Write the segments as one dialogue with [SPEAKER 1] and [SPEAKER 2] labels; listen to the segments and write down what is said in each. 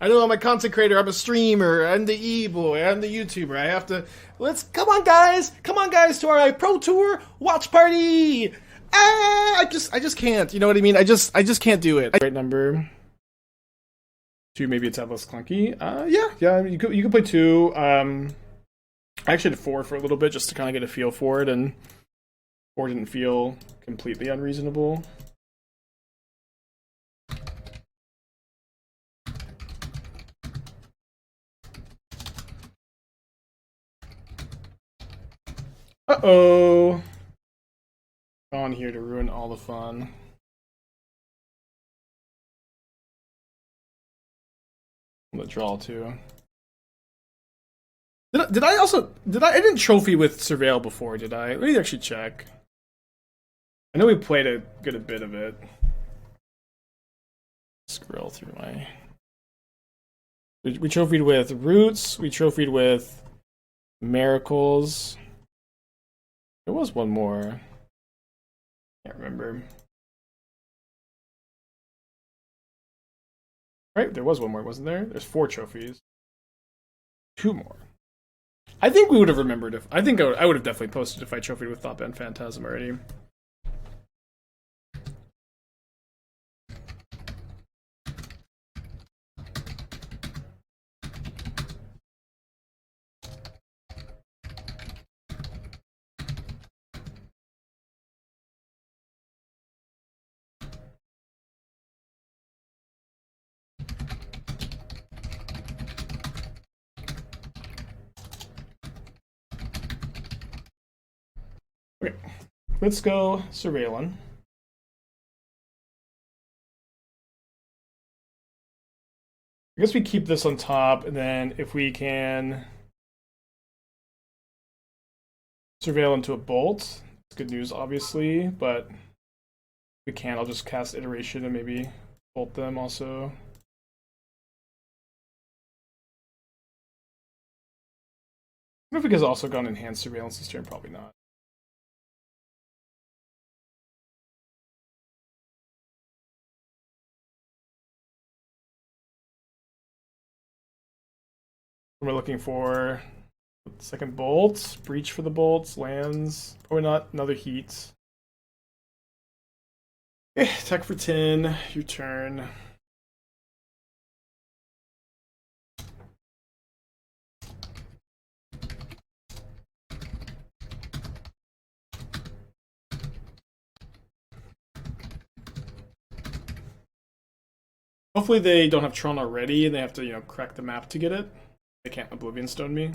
[SPEAKER 1] I know I'm a content creator, I'm a streamer, I'm the e-boy, I'm the YouTuber. I have to. Come on, guys, to our Pro Tour watch party. I just can't. You know what I mean? I just can't do it. Right number. 2, maybe a tad less clunky. Yeah. You could play 2. I actually did 4 for a little bit just to kind of get a feel for it, and 4 didn't feel completely unreasonable. Uh-oh. On here to ruin all the fun. I'm gonna draw 2. Did I I didn't trophy with surveil before, did I? Let me actually check. I know we played a good bit of it. Scroll through my. We trophied with roots. We trophied with miracles. There was one more. Can't remember. Right, there was one more, wasn't there? There's 4 trophies. 2 more. I think we would have remembered if. I think I would have definitely posted if I trophied with Thoughtbound Phantasm already. Okay, let's go surveilling. I guess we keep this on top, and then if we can surveil into a bolt, it's good news, obviously, but if we can't, I'll just cast iteration and maybe bolt them also. I wonder if it has also gone enhanced surveillance this turn, probably not. We're looking for second bolt, breach for the bolts, lands, probably not another heat. Okay, attack for 10, your turn. Hopefully they don't have Tron already and they have to, you know, crack the map to get it. They can't Oblivion Stone me.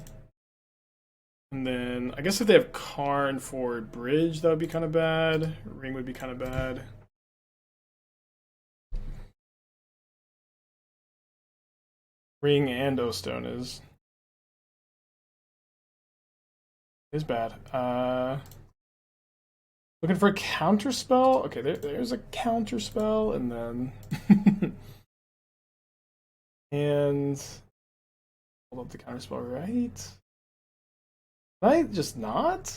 [SPEAKER 1] And then, I guess if they have Karn for Bridge, that would be kind of bad. Ring would be kind of bad. Ring and O-Stone is bad. Looking for a Counterspell? Okay, there's a Counterspell, and then... and... Hold up the Counterspell, right? Can I just not?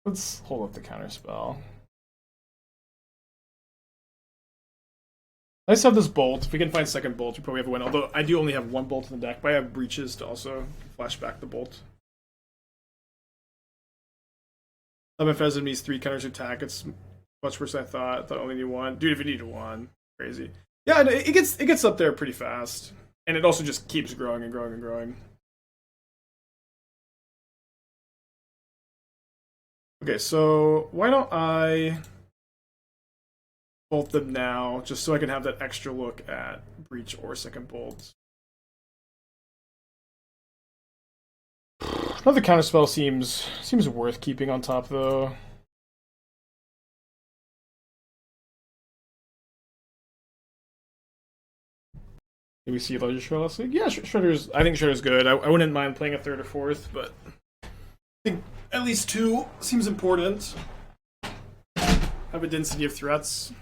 [SPEAKER 1] Let's hold up the Counterspell. Nice to have this bolt. If we can find second bolt, we probably have a win. Although I do only have 1 bolt in the deck, but I have breaches to also flash back the bolt. Thoughtbound Phantasm needs 3 counters attack. It's much worse than I thought. I thought I only need 1. Dude, if it needed 1, crazy. Yeah, it gets up there pretty fast, and it also just keeps growing and growing and growing. Okay, so why don't I bolt them now, just so I can have that extra look at breach or second bolt. Another counterspell seems worth keeping on top, though. Did we see larger Shredder last week? Yeah, Shredder's. I think Shredder's good. I wouldn't mind playing a 3rd or 4th, but I think at least 2 seems important. Have a density of threats.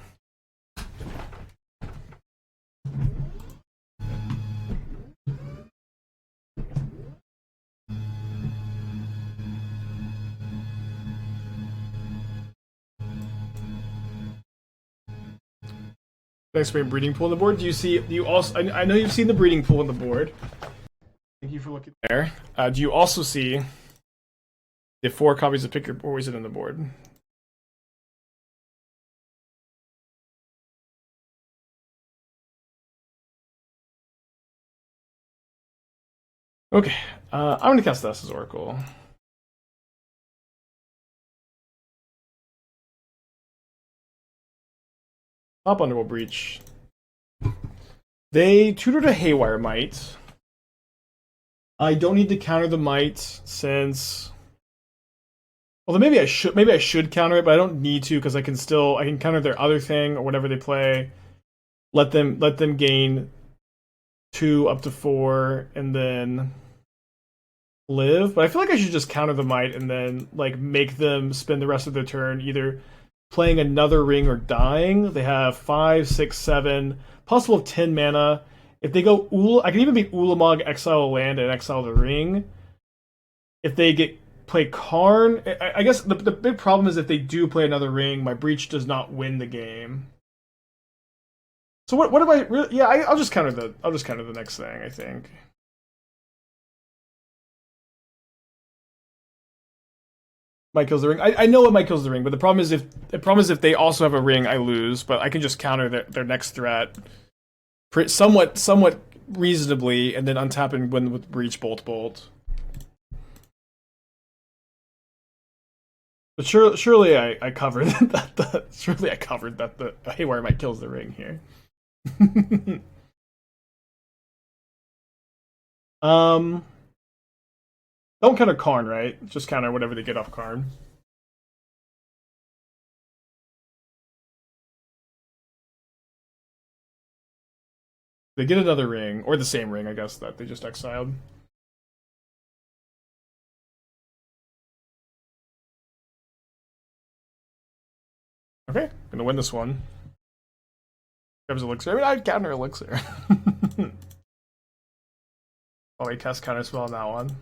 [SPEAKER 1] Thanks for breeding pool on the board. Do you see? Do you also? I know you've seen the breeding pool on the board. Thank you for looking there. Do you also see the 4 copies of Pick Your Poison on the board? Okay, I'm gonna cast Thassa's Oracle. Top Underworld Breach. They tutored a Haywire Might. I don't need to counter the Might since. Well, then maybe I should counter it, but I don't need to because I can counter their other thing or whatever they play. Let them gain 2 up to 4, and then live. But I feel like I should just counter the Might and then like make them spend the rest of their turn either playing another ring or dying. They have 5, 6, 7, possible of 10 mana. If they go I can even make Ulamog exile a land and exile the ring. If they play Karn, I guess the big problem is if they do play another ring, my Breach does not win the game. So what do I really? Yeah, I'll just counter the next thing, I think. Might kills the ring. I know what might kills the ring, but the problem is if they also have a ring, I lose. But I can just counter their next threat, somewhat reasonably, and then untap and win with Breach Bolt. But surely I covered that. Surely I covered that the Haywire Might kills the ring here. Don't counter Karn, right? Just counter whatever they get off Karn. They get another ring, or the same ring, I guess, that they just exiled. Okay, gonna win this one. Grabs Elixir. I mean, I'd counter Elixir. Oh, he cast Counterspell on that one.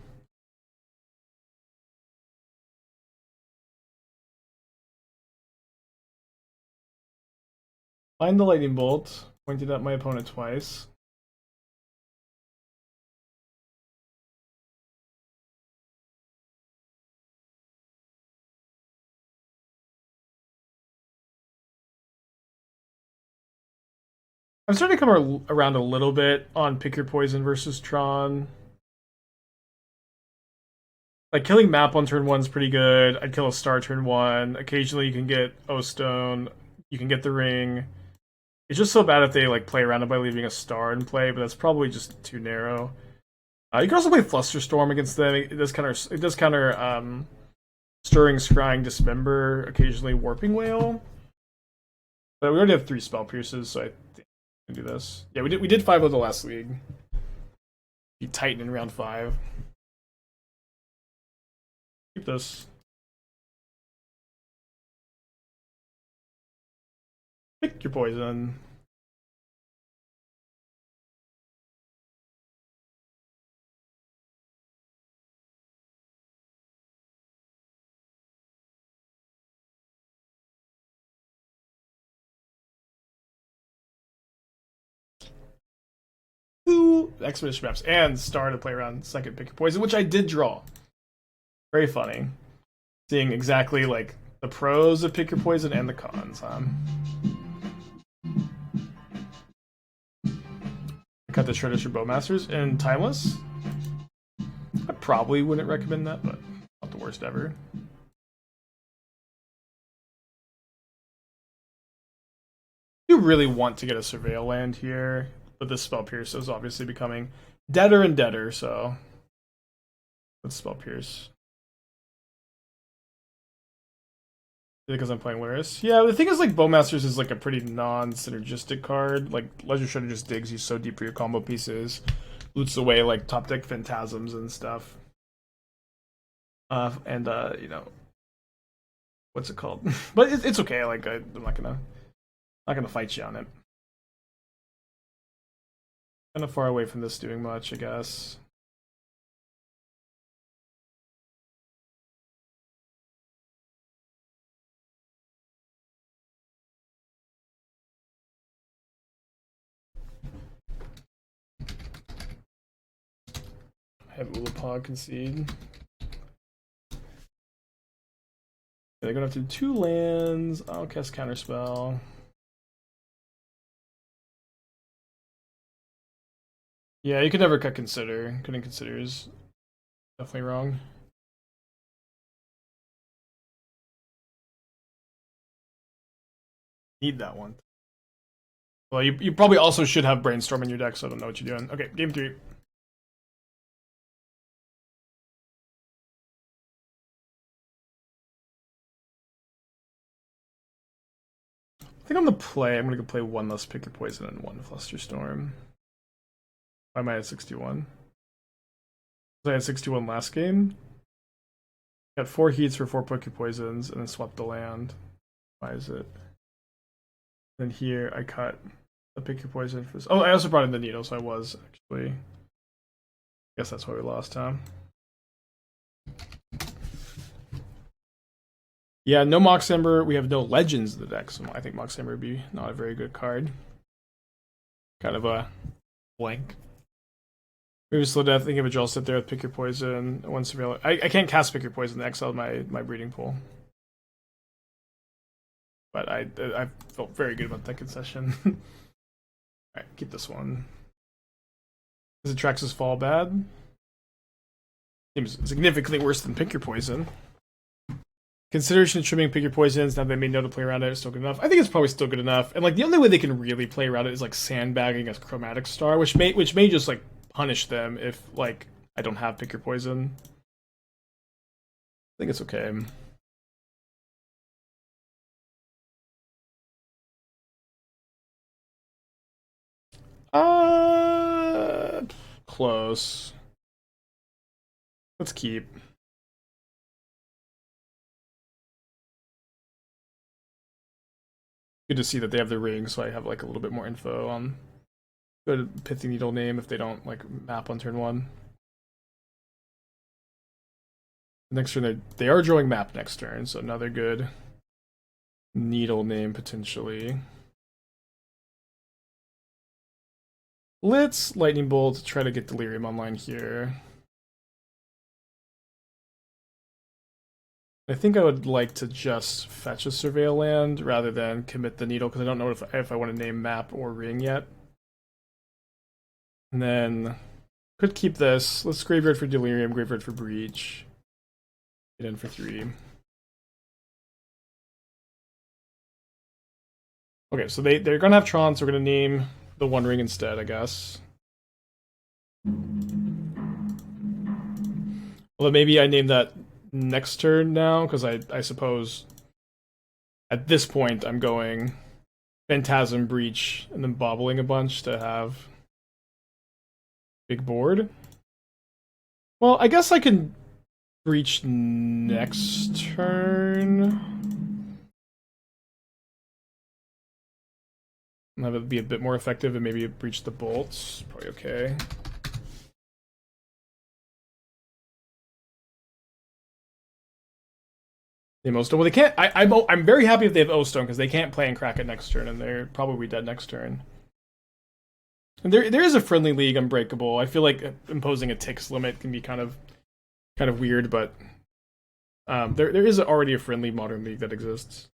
[SPEAKER 1] Find the Lightning Bolt. Pointed at my opponent twice. I'm starting to come around a little bit on Pick Your Poison versus Tron. Like, killing Map on turn 1 is pretty good. I'd kill a Star turn 1. Occasionally you can get O-Stone. You can get the ring. It's just so bad if they like play around it by leaving a Star in play, but that's probably just too narrow. You can also play Flusterstorm against them. It does counter Stirring, Scrying, Dismember, occasionally Warping Whale. But we already have 3 Spell Pierces, so I think we can do this. Yeah, we did 5 of the last league. Be Titan in round 5. Keep this. Pick your poison. Two Expedition maps and Star to play around second Pick Your Poison, which I did draw. Very funny. Seeing exactly like the pros of Pick Your Poison and the cons, Cut the Shredders for Bowmasters and Timeless. I probably wouldn't recommend that, but not the worst ever. You really want to get a Surveil land here, but this Spell Pierce is obviously becoming deader and deader, so let's Spell Pierce. Because I'm playing Lyris. Yeah, the thing is, like, Bowmasters is like a pretty non-synergistic card. Like, Ledger Shredder just digs you so deep for your combo pieces, loots away like top deck Phantasms and stuff. You know, what's it called? But it's okay. Like, I'm not gonna fight you on it. Kind of far away from this doing much, I guess. have Ulapog concede. They're going after 2 lands. I'll cast Counterspell. Yeah, you could never cut Consider. Cutting Consider is definitely wrong. Need that one. Well, you probably also should have Brainstorm in your deck, so I don't know what you're doing. Okay, game 3. I think on the play, I'm going to go play 1 less Pick Your Poison and 1 Flusterstorm. Why am I at 61? I had 61 last game. Got 4 heats for 4 Pick Your Poisons, and then swept the land. Why is it? Then here, I cut the Pick Your Poison. Oh, I also brought in the Needle, so I was, actually. I guess that's why we lost, huh? Yeah, no Mox Ember. We have no Legends in the deck, so I think Mox Ember would be not a very good card. Kind of a blank. Maybe Slow Death, think of a draw, sit there with Pick Your Poison. 1 surveil. I can't cast Pick Your Poison, exile my breeding pool. But I felt very good about that concession. Alright, keep this one. Is Atrax's Fall bad? Seems significantly worse than Pick Your Poison. Consideration of trimming Pick Your Poisons, now they may know to play around it, is still good enough. I think it's probably still good enough. And like the only way they can really play around it is like sandbagging a Chromatic Star, which may just like punish them if like I don't have Pick Your Poison. I think it's okay. Close. Let's keep. Good to see that they have the ring, so I have like a little bit more info on good Pithing Needle name if they don't like map on turn 1. Next turn they are drawing map next turn, so another good Needle name potentially. Let's Lightning Bolt, try to get Delirium online here. I think I would like to just fetch a Surveil land rather than commit the Needle, because I don't know if I want to name map or ring yet. And then could keep this. Let's Graveyard for Delirium, Graveyard for Breach. Get in for 3. Okay, so they're gonna have Tron, so we're gonna name the One Ring instead, I guess. Although maybe I name that next turn now, because I suppose at this point I'm going Phantasm, Breach, and then bobbling a bunch to have big board. Well, I guess I can Breach next turn. And have it be a bit more effective and maybe Breach the bolts. Probably okay. The most well, they can't. I'm very happy if they have O-Stone because they can't play and crack it next turn, and they're probably dead next turn. And there is a friendly league Unbreakable. I feel like imposing a ticks limit can be kind of weird, but there is already a friendly Modern League that exists.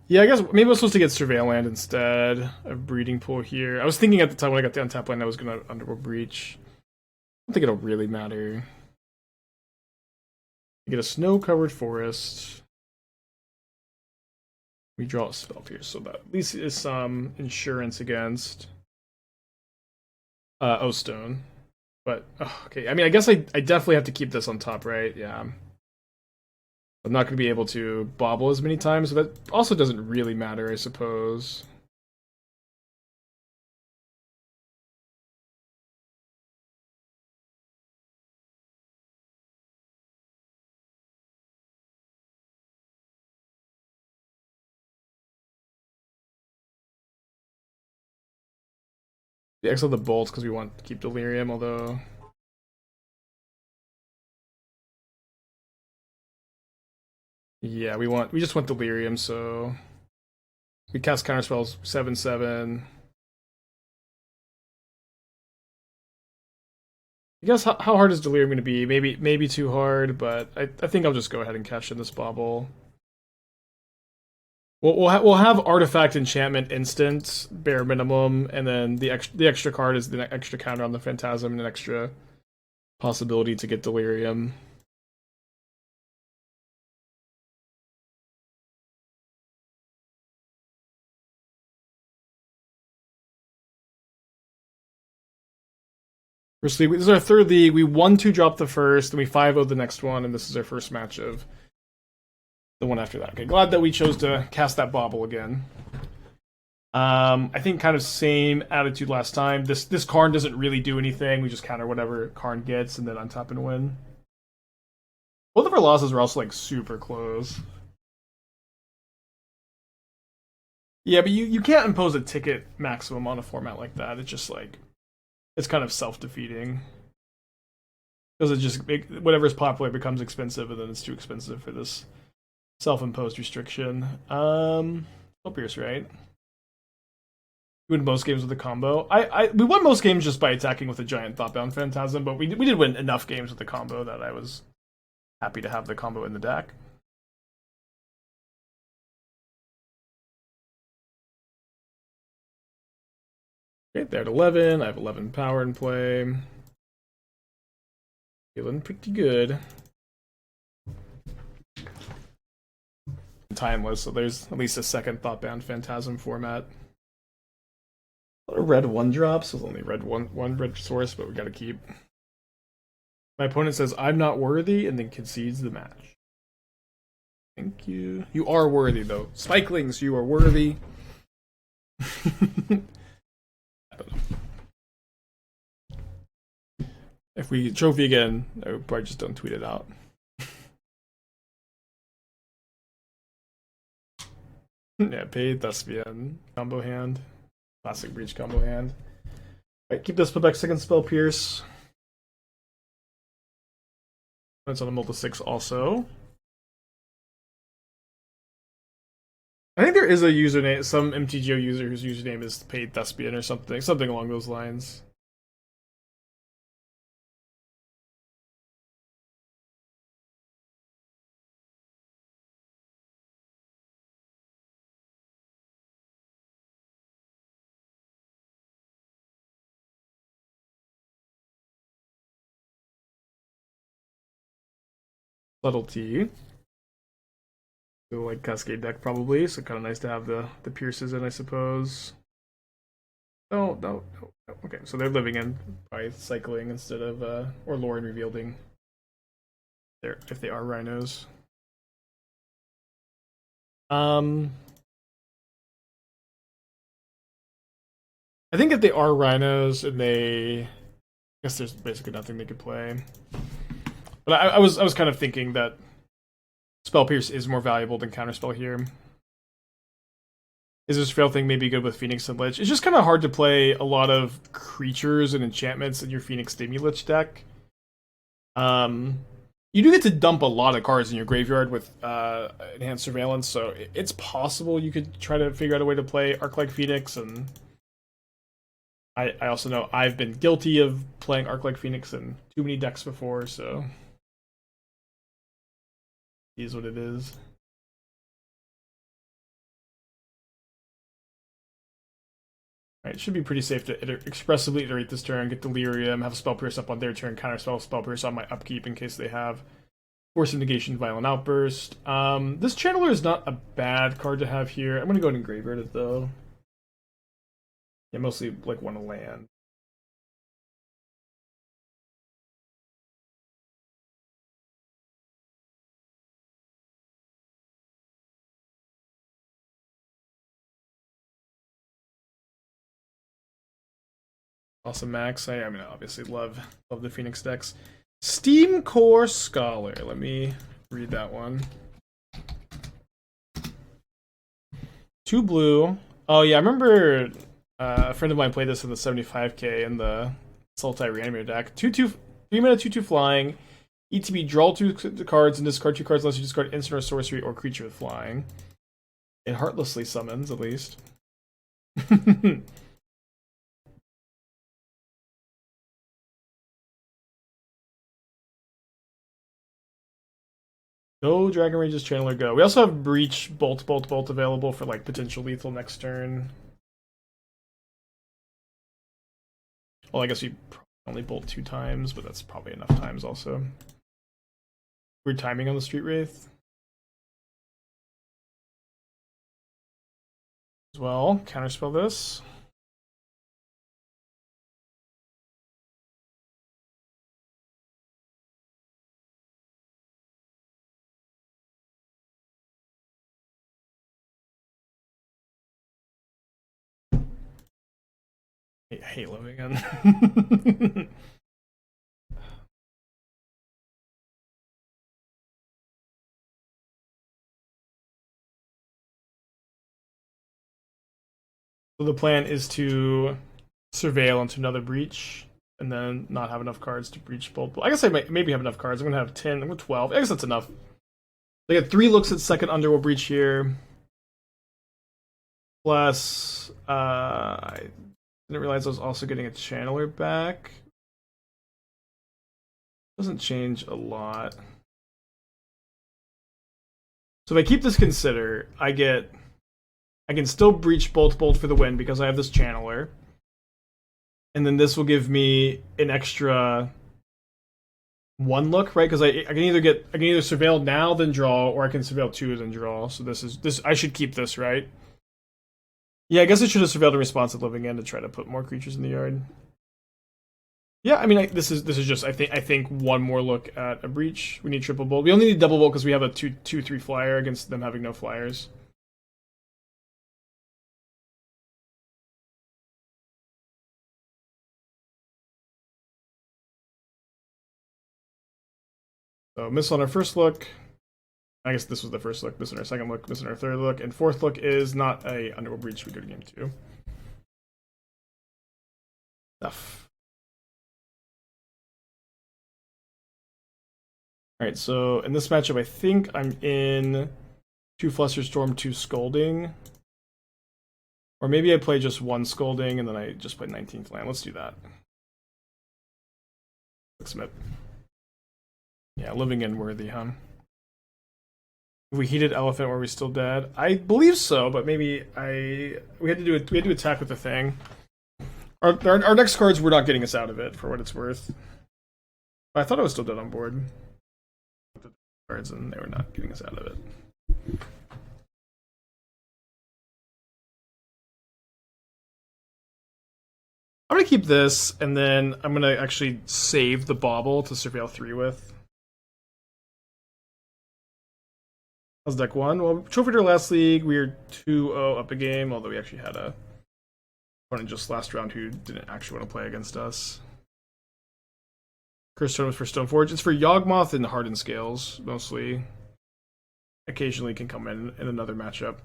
[SPEAKER 1] Yeah, I guess maybe I was supposed to get Surveil land instead of Breeding Pool here. I was thinking at the time when I got the untap land I was gonna Underworld Breach. I don't think it'll really matter. You get a snow-covered forest. We draw a spell here, so that at least is some insurance against O-Stone. But, okay, I mean, I guess I definitely have to keep this on top, right? Yeah. I'm not going to be able to bobble as many times, so that also doesn't really matter, I suppose. The exile the bolts because we want to keep Delirium, although yeah, we just want Delirium, so we cast Counterspells 7/7. I guess how hard is Delirium going to be? Maybe too hard, but I think I'll just go ahead and cash in this Bauble. We'll have Artifact Enchantment instant, bare minimum, and then the extra card is the extra counter on the Phantasm and an extra possibility to get Delirium. First league, this is our third league. We 1-2 drop the first, and we 5-0 the next one, and this is our first match of the one after that. Okay, glad that we chose to cast that Bauble again. I think kind of same attitude last time. This Karn doesn't really do anything. We just counter whatever Karn gets and then untap and win. Both of our losses were also like super close. Yeah, but you can't impose a ticket maximum on a format like that. It's just like it's kind of self-defeating. Because it just whatever is popular becomes expensive, and then it's too expensive for this self-imposed restriction. Pierce, right? We win most games with the combo. We won most games just by attacking with a giant Thoughtbound Phantasm, but we did win enough games with the combo that I was happy to have the combo in the deck. Okay, they're at 11. I have 11 power in play. Feeling pretty good. Timeless, so there's at least a second Thoughtbound Phantasm format. A red 1-drop, so it's only one red source, but we gotta keep. My opponent says, I'm not worthy, and then concedes the match. Thank you. You are worthy, though. Spikelings, you are worthy. I don't know. If we trophy again, I would probably just don't tweet it out. Yeah, paid Thespian combo hand. Classic Breach combo hand. Alright, keep this, put back second spell Pierce. It's on a multi-6 also. I think there is a username, some MTGO user whose username is paid Thespian or something along those lines. Subtlety. So like Cascade deck probably, so kind of nice to have the Pierces in, I suppose. No. Okay, so they're living in by cycling instead of or Lauren revealing there if they are rhinos. I think if they are rhinos and I guess there's basically nothing they could play. But I was kind of thinking that Spell Pierce is more valuable than Counterspell here. Is this fail thing maybe good with Phoenix and Lich? It's just kind of hard to play a lot of creatures and enchantments in your Phoenix Stimulich deck. You do get to dump a lot of cards in your graveyard with Enhanced Surveillance, so it's possible you could try to figure out a way to play Arc-like Phoenix, and I also know I've been guilty of playing Arc-like Phoenix in too many decks before, so it is what it is. Alright, it should be pretty safe to expressively iterate this turn, get Delirium, have a Spell Pierce up on their turn, Counterspell, Spell Pierce on my upkeep in case they have Force of Negation, Violent Outburst. This Channeler is not a bad card to have here. I'm going to go ahead and graveyard it, though. Yeah, mostly, like, want to land. Awesome Max. I mean, I obviously love the Phoenix decks. Steam Core Scholar. Let me read that one. 2 blue. Oh yeah, I remember a friend of mine played this in the 75k in the Sultai Reanimator deck. 2/2, 3-mana 2/2 flying. ETB, draw 2 cards and discard 2 cards unless you discard instant or sorcery or creature with flying. It heartlessly summons, at least. No Dragon Rage's Channeler go. We also have Breach, Bolt available for like potential lethal next turn. Well, I guess we only bolt 2 times, but that's probably enough times also. Weird timing on the Street Wraith. As well, counterspell this. I hate living in. So the plan is to surveil into another breach, and then not have enough cards to breach both. I guess I might maybe have enough cards. I'm gonna have 10. I'm gonna 12. I guess that's enough. They get 3 looks at second Underworld Breach here. Plus, I didn't realize I was also getting a Channeler back. Doesn't change a lot. So if I keep this Consider, I can still breach Bolt for the win because I have this Channeler. And then this will give me an extra 1 look, right? Because I can either surveil now then draw, or I can surveil 2 then draw. So this I should keep this, right? Yeah, I guess I should have surveilled a responsive living end to try to put more creatures in the yard. Yeah, I mean this is just I think 1 more look at a breach. We need triple bolt. We only need double bolt because we have a 2/3 flyer against them having no flyers. So miss on our first look. I guess this was the first look. Miss on our second look. Miss on our third look. And fourth look is not a Underworld Breach. We go to game 2. Stuff. Alright, so in this matchup, I think I'm in 2 Flusterstorm, 2 Scolding. Or maybe I play just 1 Scolding and then I just play 19th land. Let's do that. Smith. Yeah, living in worthy, huh? If we heated elephant, were we still dead? I believe so, but maybe we had to attack with the thing. Our next cards were not getting us out of it, for what it's worth. I thought I was still dead on board. Cards, and they were not getting us out of it. I'm gonna keep this, and then I'm gonna actually save the Bauble to surveil 3 with. How's deck 1? Well, trophied our last league. We were 2-0 up a game, although we actually had a opponent just last round who didn't actually want to play against us. Cursed Totem for Stoneforge. It's for Yawgmoth and Hardened Scales, mostly. Occasionally can come in another matchup.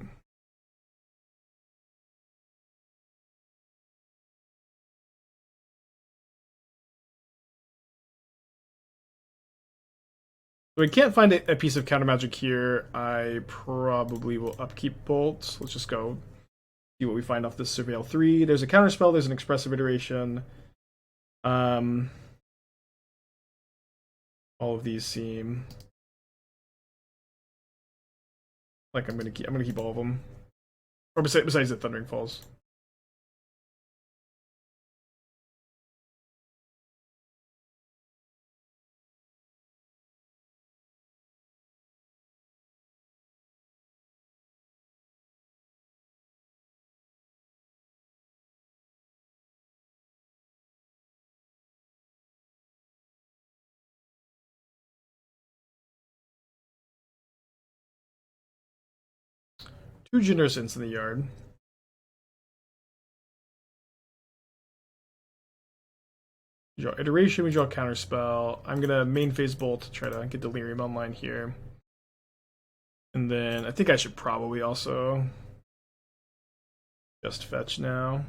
[SPEAKER 1] So we can't find a piece of counter magic here. I probably will upkeep Bolt. Let's just go see what we find off this Surveil 3. There's a Counterspell, there's an Expressive Iteration. All of these seem like I'm gonna keep all of them. Or besides the Thundering Falls. Two Generous Ints in the yard. We draw Iteration, we draw Counterspell. I'm gonna main phase Bolt to try to get Delirium online here. And then I think I should probably also just fetch now.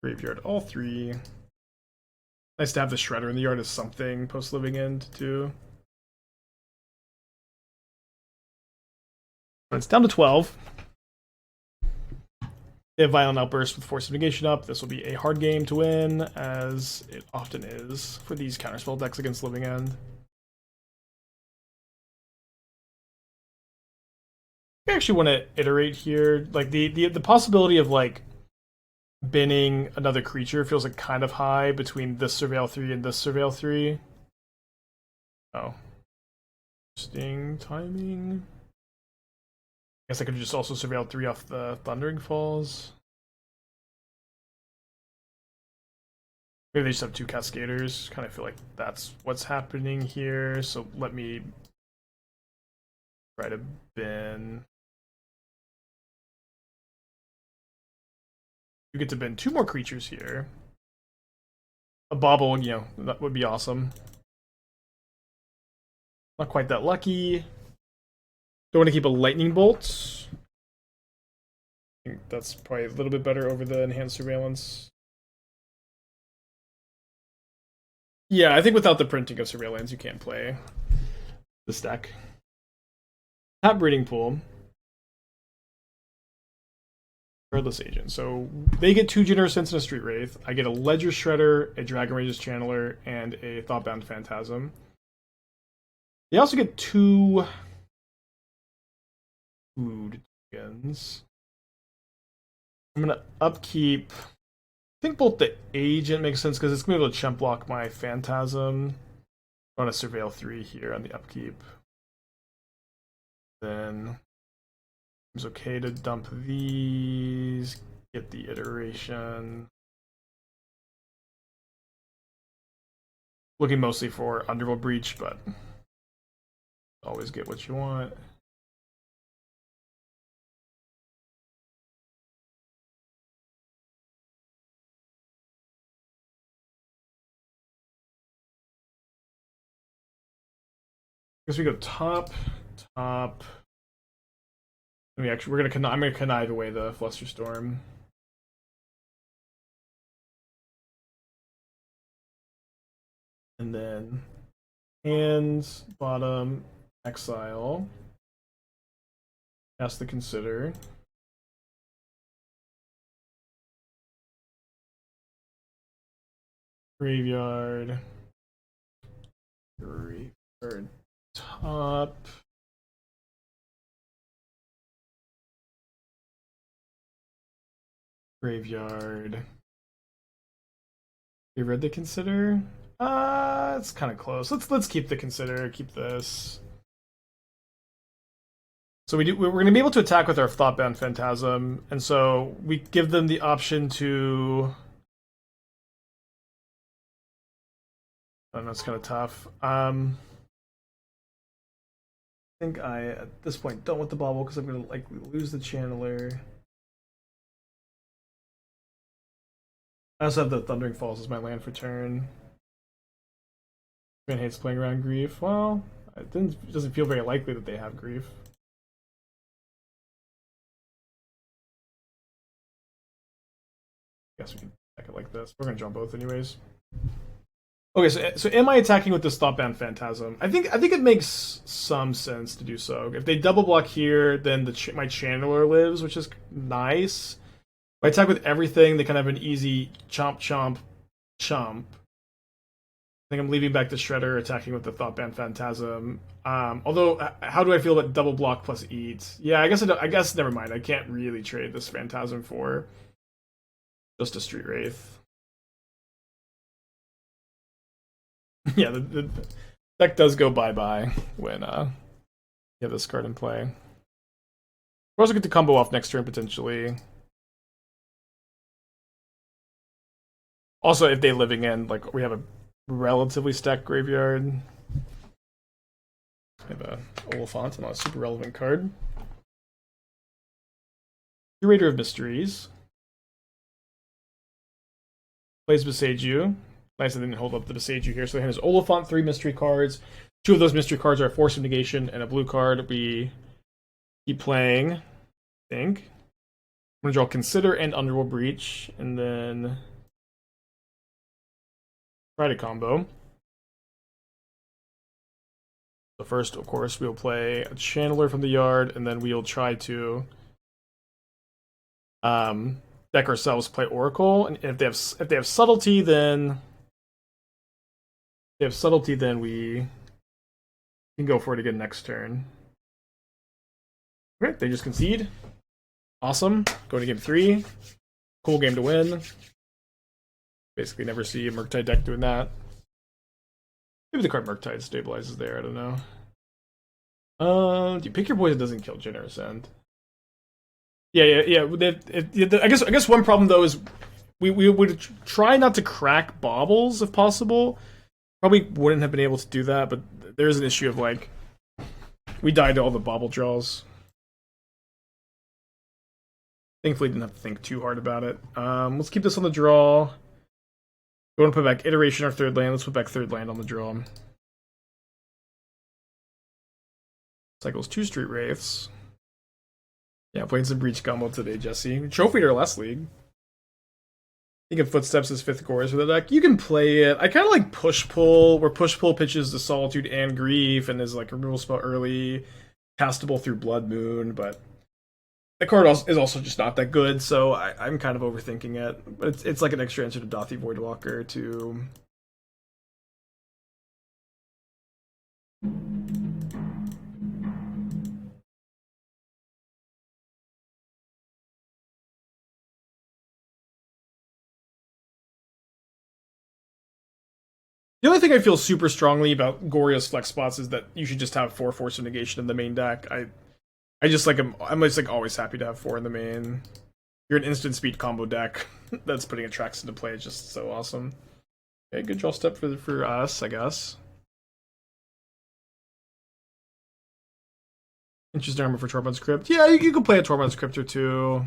[SPEAKER 1] Graveyard all 3. Nice to have the Shredder in the yard as something post Living End too. It's down to 12. They have Violent Outburst with Force of Negation up. This will be a hard game to win, as it often is for these Counterspell decks against Living End. I actually want to iterate here. Like, the possibility of, like, binning another creature feels like kind of high between this Surveil 3 and this Surveil 3. Oh. Interesting timing. I guess I could just also Surveil 3 off the Thundering Falls. Maybe they just have 2 Cascaders. Kind of feel like that's what's happening here. So let me try to bin. You get to bin 2 more creatures here. A Bauble, you know, that would be awesome. Not quite that lucky. Don't want to keep a Lightning Bolt. I think that's probably a little bit better over the Enhanced Surveillance. Yeah, I think without the printing of Surveillance, you can't play this deck. Tap Breeding Pool. Threadless Agent. So they get 2 Generous Sense and a Street Wraith. I get a Ledger Shredder, a Dragon Rage's Channeler, and a Thoughtbound Phantasm. They also get 2 food tokens. I'm gonna upkeep. I think both the Agent makes sense because it's gonna be able to chump block my Phantasm. I want to Surveil 3 here on the upkeep. Then it's okay to dump these, get the iteration. Looking mostly for Underworld Breach, but always get what you want. Guess we go top. Let me actually, I'm gonna connive away the Flusterstorm. And then hands, bottom, exile. Cast the Consider. Graveyard. Graveyard. Top. Graveyard. You read the Consider? It's kind of close. Let's keep the Consider. Keep this. So we're going to be able to attack with our Thoughtbound Phantasm, and so we give them the option to. I know it's kind of tough. I think I at this point don't want the Bauble because I'm going to likely lose the Channeler. I also have the Thundering Falls as my land for turn. Man hates playing around Grief. Well, it doesn't feel very likely that they have Grief. I guess we can attack it like this. We're gonna jump both anyways. Okay, so am I attacking with this Thoughtbound Phantasm? I think it makes some sense to do so. If they double block here, then my Channeler lives, which is nice. If I attack with everything, they kind of have an easy chomp, chomp, chomp. I think I'm leaving back the Shredder, attacking with the Thoughtbound Phantasm. Although, how do I feel about double block plus eat? Yeah, I guess never mind. I can't really trade this Phantasm for just a Street Wraith. Yeah, the deck does go bye-bye when you have this card in play. We also get to combo off next turn, potentially. Also, if they Living End, like, we have a relatively stacked graveyard. I have a Oliphant, not a super relevant card. Curator of Mysteries. Plays Besage. Nice I didn't hold up the Besage here. So the hand is Oliphant, 3 mystery cards. 2 of those mystery cards are Force of Negation and a blue card. We keep playing, I think. I'm going to draw Consider and Underworld Breach, and then try to combo. So first, of course, we'll play a Channeler from the yard, and then we'll try to deck ourselves, play Oracle, and if they have subtlety, then we can go for it again next turn. Okay, they just concede. Awesome. Go to game 3. Cool game to win. Basically never see a Murktide deck doing that. Maybe the card Murktide stabilizes there, I don't know. Do you pick your poison doesn't kill Generous End? Yeah. I guess one problem though is we would try not to crack Baubles if possible. Probably wouldn't have been able to do that, but there's an issue of like we died to all the Bauble draws. Thankfully, didn't have to think too hard about it. Let's keep this on the draw. We want to put back Iteration or third land. Let's put back third land on the draw. Cycles 2 Street Wraiths. Yeah, playing some Breach combo today, Jesse. Trophied our last league. Thinking Footsteps is 5th chorus for the deck. You can play it. I kind of like Push-Pull, where Push-Pull pitches the Solitude and Grief, and is like a removal spell early, castable through Blood Moon, but the card is also just not that good, so I'm kind of overthinking it. But it's like an extra answer to Dothy Voidwalker to... The only thing I feel super strongly about Gorya's flex spots is that you should just have 4 Force of Negation in the main deck. I just like I'm just like always happy to have 4 in the main. You're an instant speed combo deck that's putting Attracts into play is just so awesome. Okay, good draw step for us, I guess. Interesting armor for Tormund's Crypt. Yeah, you can play a Tormund's Crypt or two.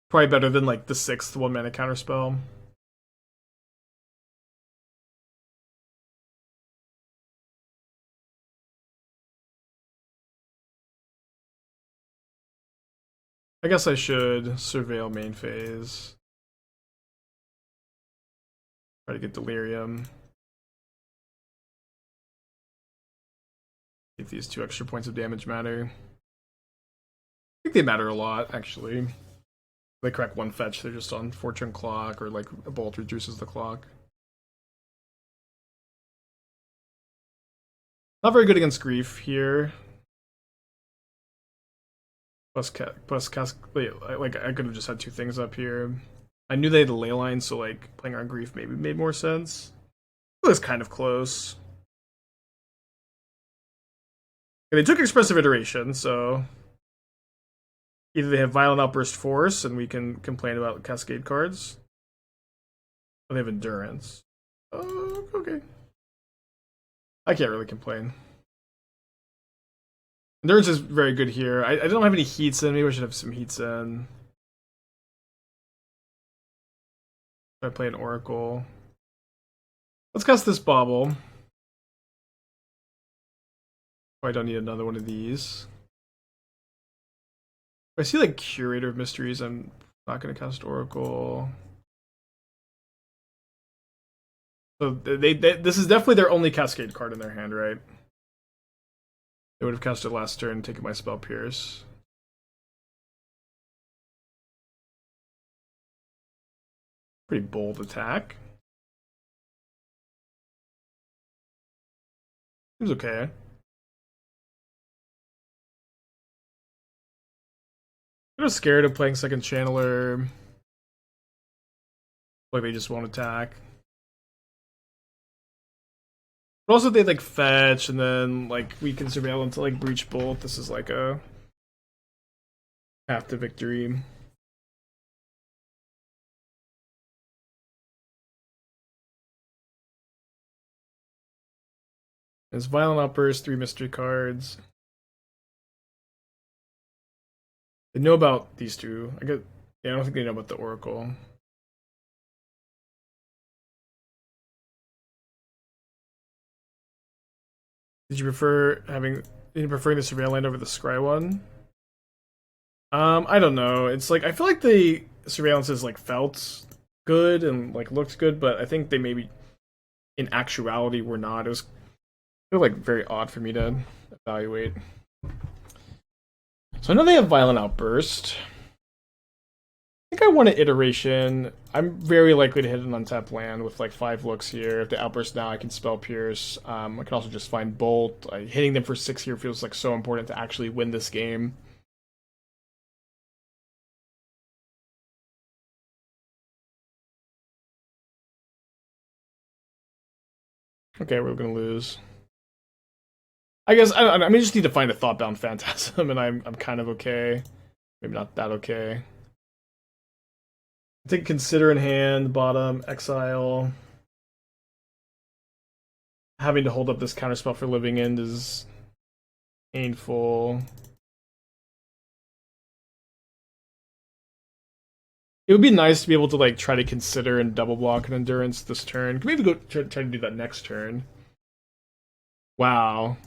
[SPEAKER 1] Probably better than like the 6th 1-mana counterspell. I guess I should surveil main phase. Try to get Delirium. If these 2 extra points of damage matter. I think they matter a lot, actually. If they crack 1 fetch, they're just on Fortune Clock, or like a Bolt reduces the clock. Not very good against Grief here. Plus wait, like I could have just had 2 things up here. I knew they had a ley line, so like playing on Grief maybe made more sense. It was kind of close. Okay, they took Expressive Iteration, so either they have Violent Outburst Force, and we can complain about Cascade cards, or they have Endurance. Oh, okay. I can't really complain. Endurance is very good here. I don't have any heats in. Maybe I should have some heats in. I play an Oracle. Let's cast this Bauble. Oh, I don't need another one of these. If I see like Curator of Mysteries, I'm not going to cast Oracle. So this is definitely their only Cascade card in their hand, right? They would have cast it last turn, taken my spell Pierce. Pretty bold attack. Seems okay. I'm just scared of playing second Channeler. Like they just won't attack. But also they like fetch, and then like we can surveil into like Breach Bolt. This is like a path to victory. There's Violent Outburst, 3 mystery cards. They know about these 2. I don't think they know about the Oracle. Did you prefer preferring the Surveil land over the Scry one? I don't know. It's like I feel like the Surveillance is like felt good and like looked good, but I think they maybe in actuality were not. It was like very odd for me to evaluate. So I know they have Violent Outburst. think I want an iteration. I'm very likely to hit an untapped land with like 5 looks here. If they outburst now, I can spell Pierce. I can also just find Bolt. Hitting them for 6 here feels like so important to actually win this game. Okay, we're gonna lose. I guess I just need to find a Thoughtbound Phantasm, and I'm kind of okay. Maybe not that okay. I think consider in hand, bottom, exile. Having to hold up this counterspell for living end is painful. It would be nice to be able to like try to consider and double block an endurance this turn. Can maybe go try to do that next turn. Wow.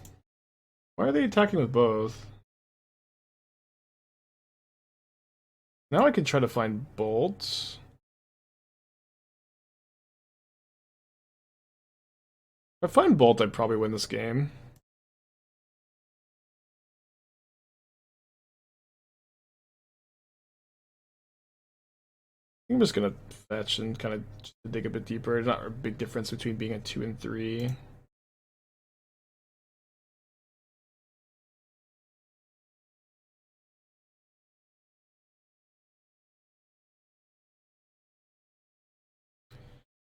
[SPEAKER 1] Why are they attacking with both? Now I can try to find bolts. If I find bolt, I'd probably win this game. I'm just gonna fetch and kind of dig a bit deeper. There's not a big difference between being a 2 and 3.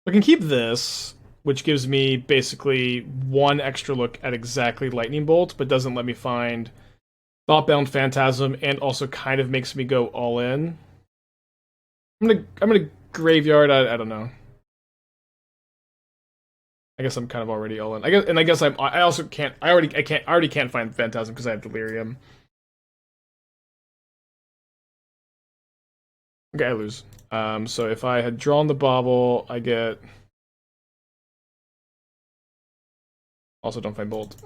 [SPEAKER 1] I can keep this, which gives me basically 1 extra look at exactly Lightning Bolt, but doesn't let me find Thoughtbound Phantasm, and also kind of makes me go all in. I'm gonna graveyard. I don't know. I guess I'm kind of already all in. I guess I also can't. I already can't find Phantasm because I have Delirium. Okay, I lose. So if I had drawn the Bauble, I get. Also, don't find Bolt.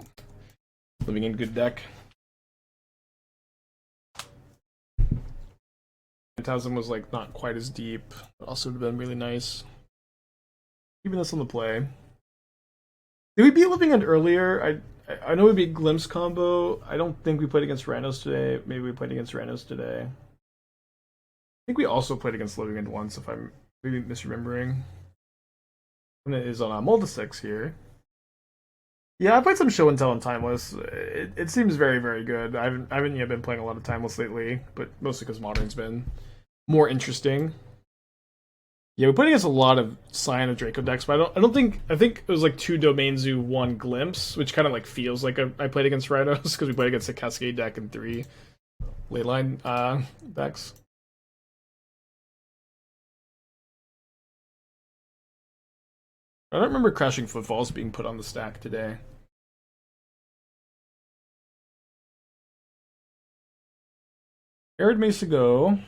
[SPEAKER 1] Living in good deck. Phantasm was like not quite as deep, but also would have been really nice. Keeping this on the play. Did we beat Living End earlier? I know we beat Glimpse combo. I don't think we played against Ranos today. Maybe we played against Ranos today. I think we also played against Living End once, if I'm maybe misremembering. And it is on a Multisix here. Yeah, I played some Show and Tell and Timeless. It seems very, very good. I haven't yet been playing a lot of Timeless lately, but mostly because Modern's been more interesting. Yeah, we played against a lot of Scion of Draco decks, but I think it was like 2 Domain Zoo, 1 Glimpse, which kind of like feels like I played against Rhinos because we played against a Cascade deck and 3 Leyline decks. I don't remember Crashing Footfalls being put on the stack today. Arid Mesa go.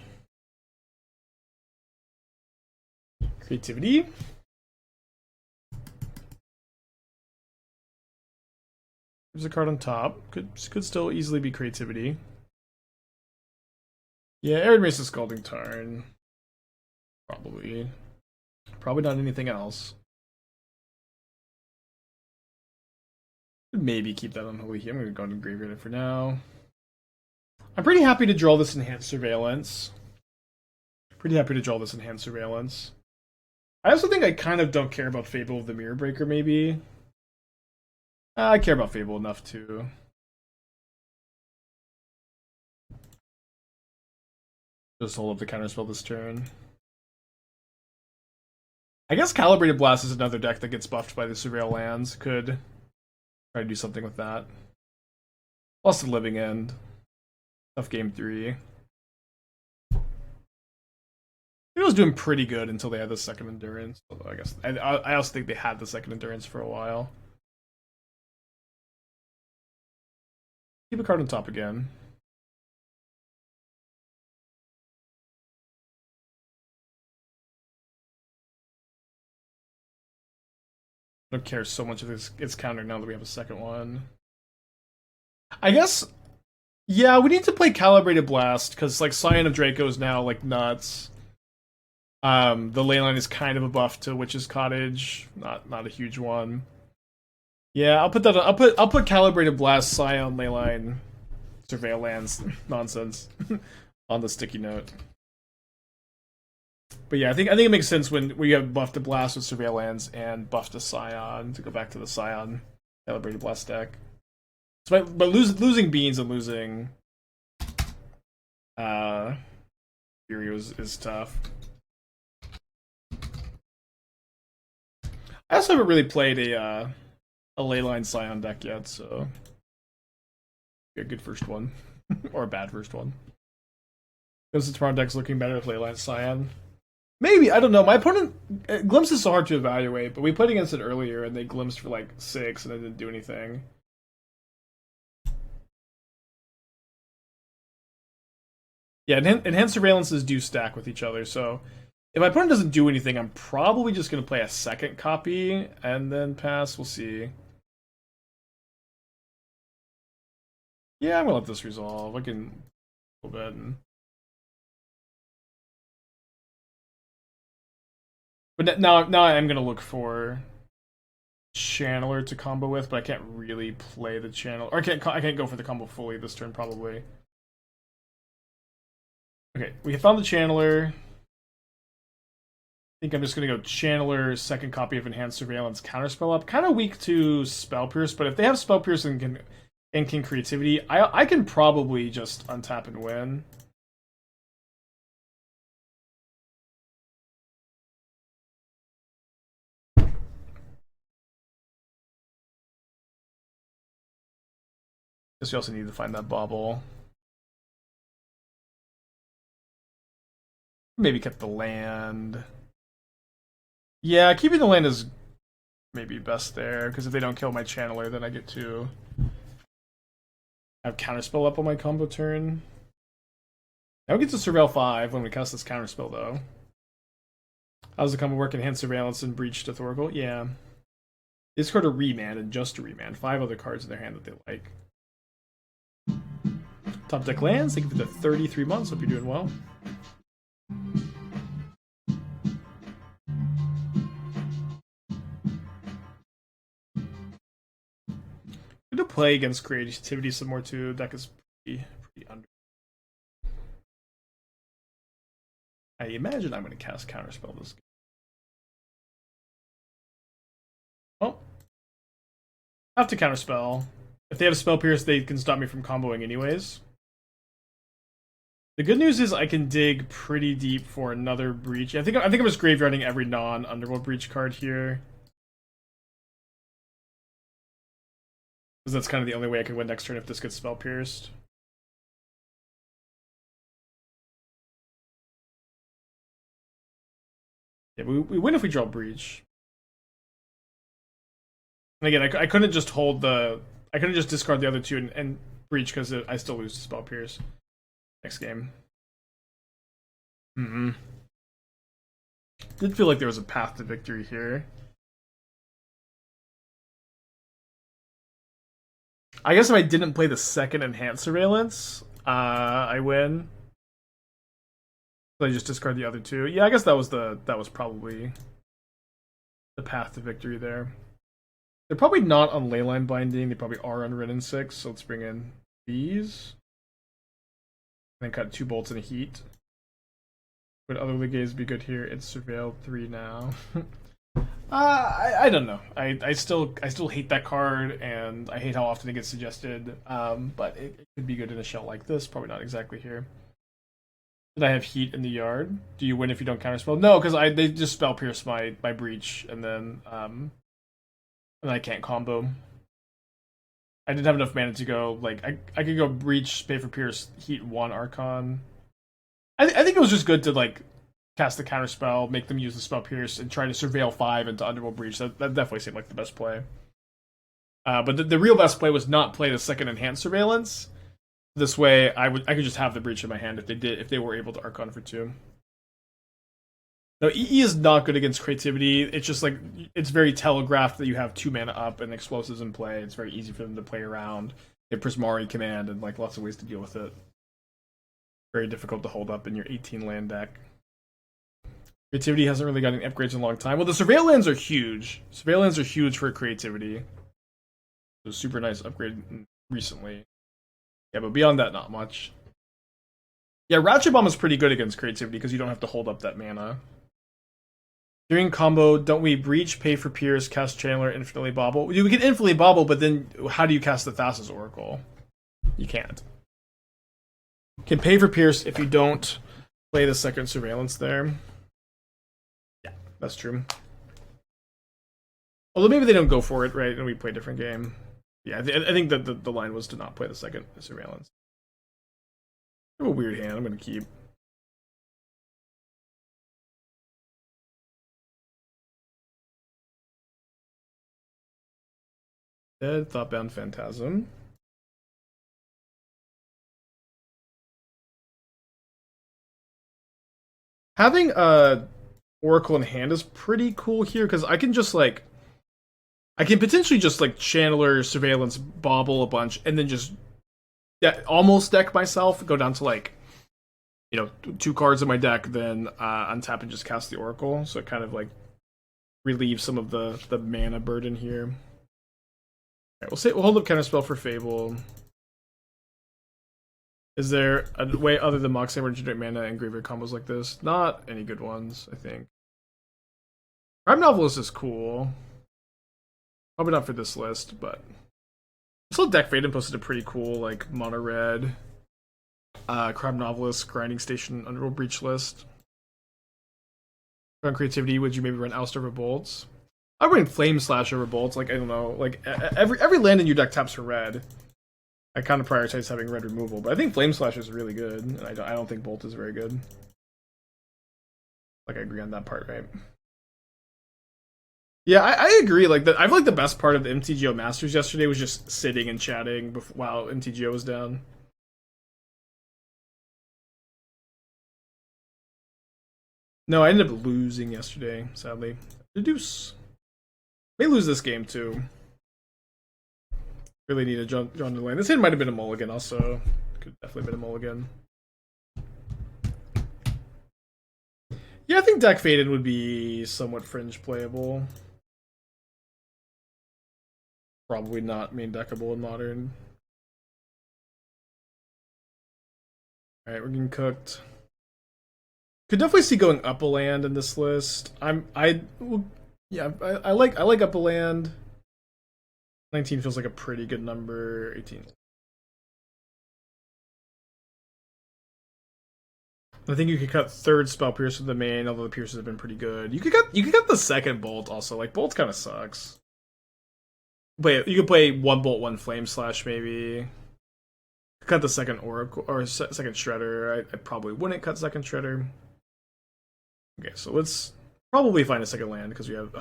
[SPEAKER 1] Creativity. There's a card on top. Could still easily be Creativity. Yeah, Arid Mesa Scalding Tarn. Probably. Probably not anything else. Maybe keep that Unholy Heat. I'm going to go into graveyard it for now. I'm pretty happy to draw this Enhanced Surveillance. Pretty happy to draw this Enhanced Surveillance. I also think I kind of don't care about Fable of the Mirror Breaker, maybe. I care about Fable enough to. Just hold up the counterspell this turn. I guess Calibrated Blast is another deck that gets buffed by the Surveil lands. Could try to do something with that. Plus the Living End. Tough game 3. It was doing pretty good until they had the second endurance. Although I guess I also think they had the second endurance for a while. Keep a card on top again. I don't care so much if it's countered now that we have a second one. I guess, yeah, we need to play Calibrated Blast because like Scion of Draco is now like nuts. The leyline is kind of a buff to Witch's Cottage, not a huge one. Yeah, I'll put that. I'll put Calibrated Blast, Scion, leyline, Surveil lands nonsense on the sticky note. But yeah, I think it makes sense when we have buff to Blast with Surveillance and buff to Scion to go back to the Scion Calibrated Blast deck. So, but losing Beans and losing Fury is tough. I also haven't really played a Leyline Scion deck yet, so a good first one. Or a bad first one. Because the Toronto deck's looking better with Leyline Scion. Maybe, I don't know. My opponent, Glimpse is so hard to evaluate, but we played against it earlier and they glimpsed for like 6 and it didn't do anything. Yeah, enhanced surveillances do stack with each other, so if my opponent doesn't do anything, I'm probably just going to play a second copy and then pass. We'll see. Yeah, I'm going to let this resolve. I can a little bit. But now I am going to look for Channeler to combo with, but I can't really play the channel. Or I can't go for the combo fully this turn, probably. Okay, we found the Channeler. I think I'm just going to go Channeler, second copy of Enhanced Surveillance, Counterspell up. Kind of weak to Spell Pierce, but if they have Spell Pierce and can Creativity, I can probably just untap and win. Guess we also need to find that Bauble. Maybe kept the land. Yeah, keeping the land is maybe best there, because if they don't kill my Channeler, then I get to have Counterspell up on my combo turn. Now we get to Surveil 5 when we cast this Counterspell, though. How's the combo work? Enhanced Surveillance and Breach to Thoracle? Yeah. Discard a Remand and just a Remand. 5 other cards in their hand that they like. Top deck lands. Thank you for the 33 months. Hope you're doing well. Good to play against Creativity some more too. Deck is pretty under. I imagine I'm going to cast Counterspell this game. Oh. I have to Counterspell. If they have Spell Pierce, they can stop me from comboing anyways. The good news is I can dig pretty deep for another Breach. I think I'm just graveyarding every non-Underworld Breach card here. Because that's kind of the only way I can win next turn if this gets Spell Pierced. Yeah, we win if we draw Breach. And again, I couldn't just hold the... I couldn't just discard the other two and Breach because I still lose to Spell Pierce next game. Did feel like there was a path to victory here. I guess if I didn't play the second Enhanced Surveillance, I win. So I just discard the other two. Yeah, I guess that was probably the path to victory there. They're probably not on Leyline Binding. They probably are on Wrenn and 6. So let's bring in these. And then cut 2 bolts and a heat. Would other Ligays be good here? It's Surveil 3 now. I don't know. I still hate that card, and I hate how often it gets suggested. But it could be good in a shell like this. Probably not exactly here. Did I have heat in the yard? Do you win if you don't counterspell? No, because they just spell pierce my breach, and then I can't combo. I didn't have enough mana to go. Like I could go breach, pay for pierce, heat 1 Archon. I think it was just good to like cast the counterspell, make them use the spell pierce, and try to surveil 5 into Underworld Breach. That definitely seemed like the best play. But the real best play was not play the second enhanced surveillance. This way, I could just have the breach in my hand if they were able to Archon for 2. No, EE is not good against creativity. It's just like it's very telegraphed that you have 2 mana up and explosives in play. It's very easy for them to play around. They have Prismari command and like lots of ways to deal with it. Very difficult to hold up in your 18 land deck. Creativity hasn't really gotten upgrades in a long time. Well, the surveil lands are huge. Surveil lands are huge for creativity. It was a super nice upgrade recently. Yeah, but beyond that, not much. Yeah, Ratchet Bomb is pretty good against creativity because you don't have to hold up that mana. During combo, don't we breach, pay for Pierce, cast Channeler, infinitely Bauble? We can infinitely Bauble, but then how do you cast the Thassa's Oracle? You can't. Can pay for Pierce if you don't play the second Surveillance there. Yeah, that's true. Although maybe they don't go for it, right? And we play a different game. Yeah, I think that the line was to not play the second Surveillance. I have a weird hand. I'm going to keep. Dead, Thoughtbound Phantasm. Having Oracle in hand is pretty cool here because I can just like I can potentially just like Channeler, Surveillance, Bauble a bunch, and then just almost deck myself, go down to like 2 cards in my deck, then untap and just cast the Oracle. So it kind of like relieves some of the mana burden here. All right, we'll hold up Counterspell for Fable. Is there a way other than Mox Hammer to generate mana and graveyard combos like this? Not any good ones, I think. Crime Novelist is cool. Probably not for this list, but I saw Deck Faden posted a pretty cool like mono red Crime Novelist Grinding Station Underworld Breach list. On creativity, would you maybe run Oust over Bolts? I run Flame Slash over Bolts. Like I don't know, like every land in your deck taps for red. I kind of prioritize having red removal, but I think Flame Slash is really good, and I don't think Bolt is very good. Like I agree on that part, right? Yeah, I agree. Like I feel like the best part of the MTGO Masters yesterday was just sitting and chatting while MTGO was down. No, I ended up losing yesterday, sadly. The deuce. May lose this game too. Really need a John the lane. This hand might have been a mulligan also. Could definitely been a mulligan. Yeah, I think Deck Faden would be somewhat fringe playable. Probably not main deckable in Modern. Alright, we're getting cooked. Could definitely see going up a land in this list. I like up a land. 19 feels like a pretty good number. 18. I think you could cut third Spell Pierce with the main, although the Pierces have been pretty good. You could cut the second Bolt also. Like Bolt kind of sucks. But you could play 1 Bolt, 1 Flame Slash maybe. Cut the second Oracle or second Shredder. I probably wouldn't cut second Shredder. Okay, so let's probably find a second land because we have.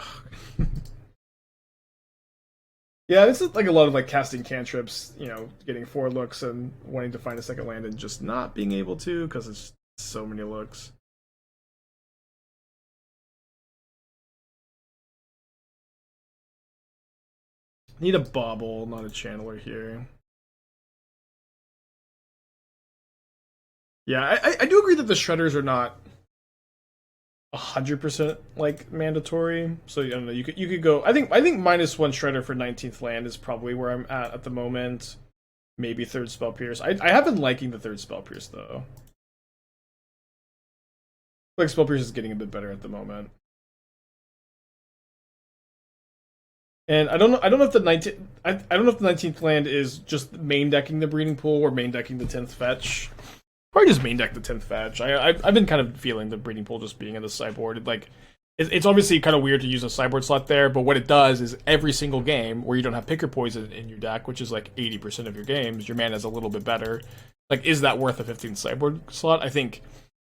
[SPEAKER 1] Yeah, this is like a lot of like casting cantrips, getting 4 looks and wanting to find a second land and just not being able to because it's so many looks. Need a Bauble, not a Channeler here. Yeah, I do agree that the Shredders are not 100% like mandatory. So I don't know, you could go. I think -1 Shredder for 19th land is probably where I'm at the moment. Maybe third Spell Pierce. I have been liking the third Spell Pierce though. Like Spell Pierce is getting a bit better at the moment. And I don't know if the 19th land is just main decking the Breeding Pool or main decking the 10th fetch. Probably just main deck the 10th fetch. I've been kind of feeling the Breeding Pool just being in the sideboard. It's obviously kind of weird to use a sideboard slot there, but what it does is every single game where you don't have Picker Poison in your deck, which is like 80% of your games, your mana is a little bit better. Like, is that worth a 15th sideboard slot? I think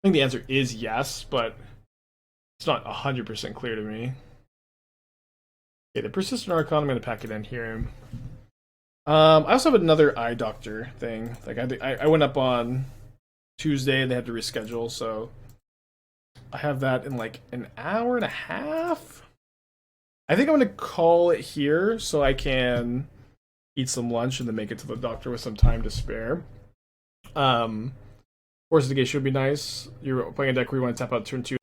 [SPEAKER 1] the answer is yes, but it's not 100% clear to me. Okay, the Persistent Archon, I'm going to pack it in here. I also have another Eye Doctor thing. Like I went up on Tuesday and they had to reschedule, so I have that in like an hour and a half. I think I'm going to call it here so I can eat some lunch and then make it to the doctor with some time to spare. Force Negation would be nice. You're playing a deck where you want to tap out turn 2.